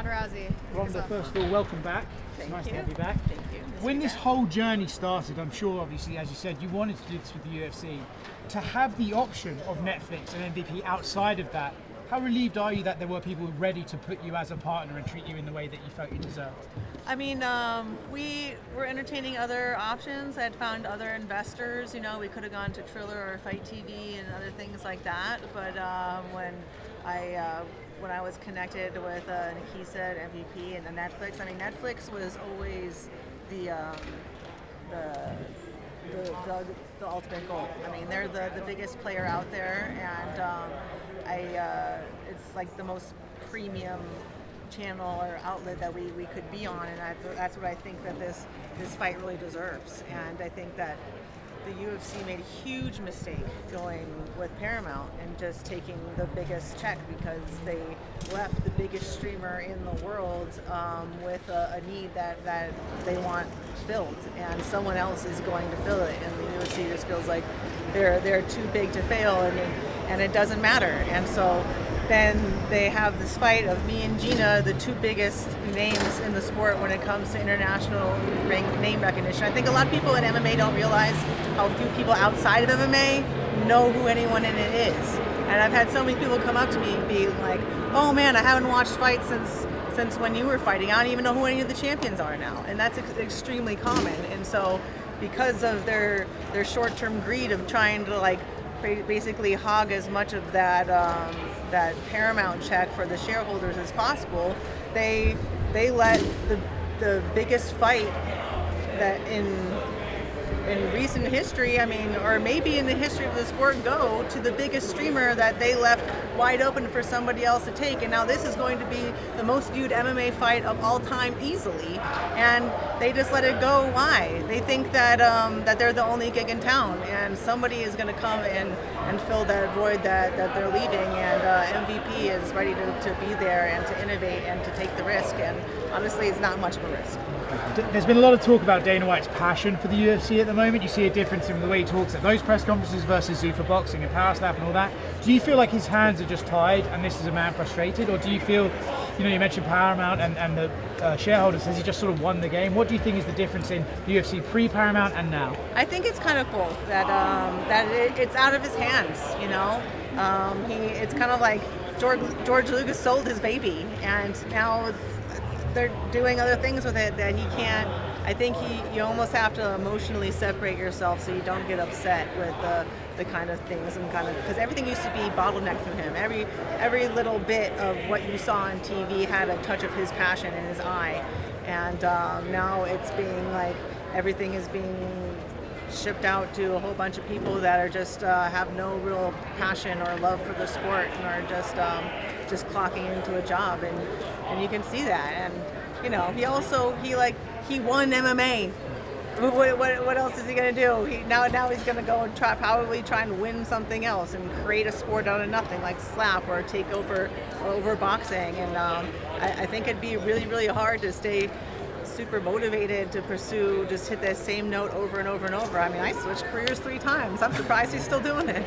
Ronda Rousey. Ronda, first of all, welcome back. It's nice to have you back. Thank you. When this whole journey started, I'm sure, obviously, as you said, you wanted to do this with the UFC. To have the option of Netflix and MVP outside of that, how relieved are you that there were people ready to put you as a partner and treat you in the way that you felt you deserved? I mean, we were entertaining other options. I had found other investors. You know, we could have gone to Triller or Fight TV and other things like that. But when I was connected with Nikisa at MVP and the Netflix, I mean, Netflix was always the ultimate goal. I mean, they're the biggest player out there, and it's like the most premium channel or outlet that we could be on, and that's what I think that this fight really deserves. And I think that the UFC made a huge mistake going with Paramount and just taking the biggest check, because they left the biggest streamer in the world with a need that they want filled, and someone else is going to fill it, and the UFC just feels like they're too big to fail, and it doesn't matter. And so then they have this fight of me and Gina, the two biggest names in the sport when it comes to international name recognition. I think a lot of people in MMA don't realize how few people outside of MMA know who anyone in it is. And I've had so many people come up to me being like, oh man, I haven't watched fights since when you were fighting. I don't even know who any of the champions are now. And that's extremely common. And so because of their short-term greed of trying to like basically hog as much of that Paramount check for the shareholders as possible, they let the biggest fight that in recent history, I mean, or maybe in the history of the sport, go to the biggest streamer that they left wide open for somebody else to take. And now this is going to be the most viewed MMA fight of all time easily, and they just let it go. Why? They think that that they're the only gig in town, and somebody is going to come and fill that void that they're leaving, and MVP is ready to be there and to innovate and to take the risk, and honestly it's not much of a risk. There's been a lot of talk about Dana White's passion for the UFC at the moment. You see a difference in the way he talks at those press conferences versus Zuffa boxing and Power Slap and all that. Do you feel like his hands are just tied and this is a man frustrated, or do you feel, you mentioned Paramount and the shareholders, has he just sort of won the game? What do you think is the difference in the UFC pre-Paramount and now? I think it's kind of both. It's out of his hands. It's kind of like George Lucas sold his baby, and now they're doing other things with it that he can't. I think you almost have to emotionally separate yourself so you don't get upset with the kind of things, and kind of, because everything used to be bottlenecked through him. Every little bit of what you saw on TV had a touch of his passion in his eye, and now it's being like everything is being shipped out to a whole bunch of people that are just have no real passion or love for the sport, and are just clocking into a job, and you can see that. And he won MMA. What else is he going to do? Now he's going to go and probably try and win something else and create a sport out of nothing, like slap or take over boxing. And I think it'd be really, really hard to stay super motivated to pursue, just hit that same note over and over and over. I mean, I switched careers 3 times. I'm surprised he's still doing it.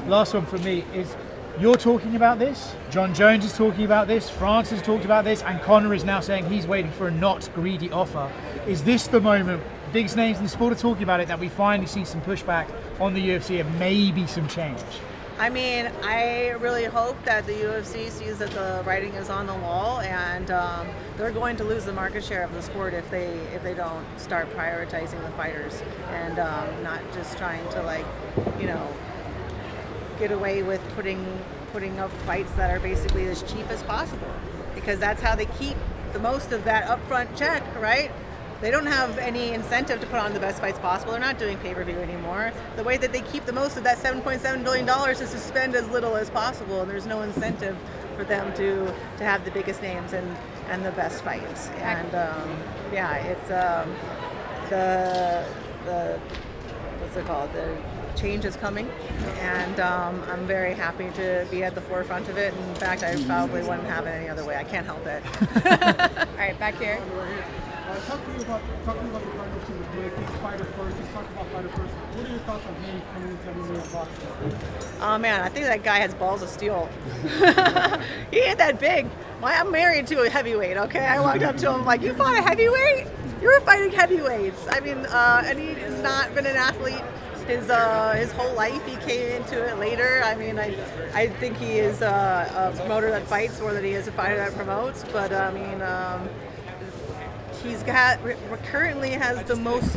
Last one from me is, you're talking about this, John Jones is talking about this, France has talked about this, and Conor is now saying he's waiting for a not greedy offer. Is this the moment, biggest names in the sport are talking about it, that we finally see some pushback on the UFC and maybe some change? I mean, I really hope that the UFC sees that the writing is on the wall, and they're going to lose the market share of the sport if they don't start prioritizing the fighters, and not just trying to get away with putting up fights that are basically as cheap as possible, because that's how they keep the most of that upfront check, right? They don't have any incentive to put on the best fights possible. They're not doing pay-per-view anymore. The way that they keep the most of that $7.7 billion is to spend as little as possible, and there's no incentive for them to have the biggest names and the best fights. And it's the what's it called? The change is coming, and I'm very happy to be at the forefront of it. In fact, I probably wouldn't have it any other way. I can't help it. All right, back here. Talk to me about the partnership with Blake. He's fighter first. He's talking about fighter first. What are your thoughts on him coming into MMA boxing? Oh man, I think that guy has balls of steel. He ain't that big. I'm married to a heavyweight, okay? I walked up to him like, you fought a heavyweight? You were fighting heavyweights. I mean, and he has not been an athlete his whole life. He came into it later. I mean, I think he is a promoter that fights more than he is a fighter that promotes. But I mean, currently has the most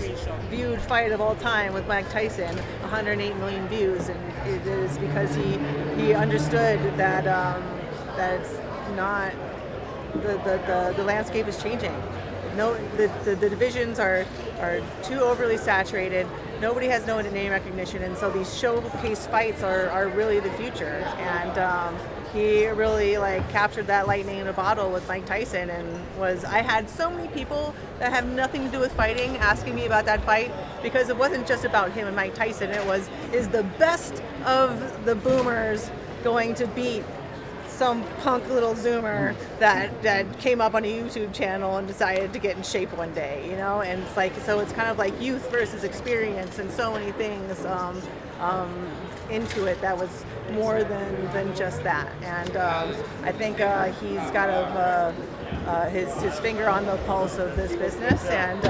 viewed fight of all time with Mike Tyson, 108 million views, and it is because he understood that that it's not the landscape is changing. No, the divisions are too overly saturated. Nobody has no name recognition, and so these showcase fights are really the future. And he really captured that lightning in a bottle with Mike Tyson, and I had so many people that have nothing to do with fighting asking me about that fight, because it wasn't just about him and Mike Tyson. It was, is the best of the boomers going to beat some punk little zoomer that came up on a YouTube channel and decided to get in shape one day, you know? And it's so it's kind of like youth versus experience, and so many things into it that was more than just that. And I think he's got his finger on the pulse of this business, and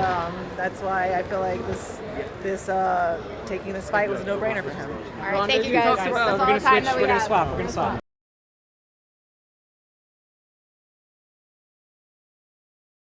that's why I feel like this taking this fight was a no-brainer for him. All right, thank you guys. That's all the time that we have. We're gonna swap.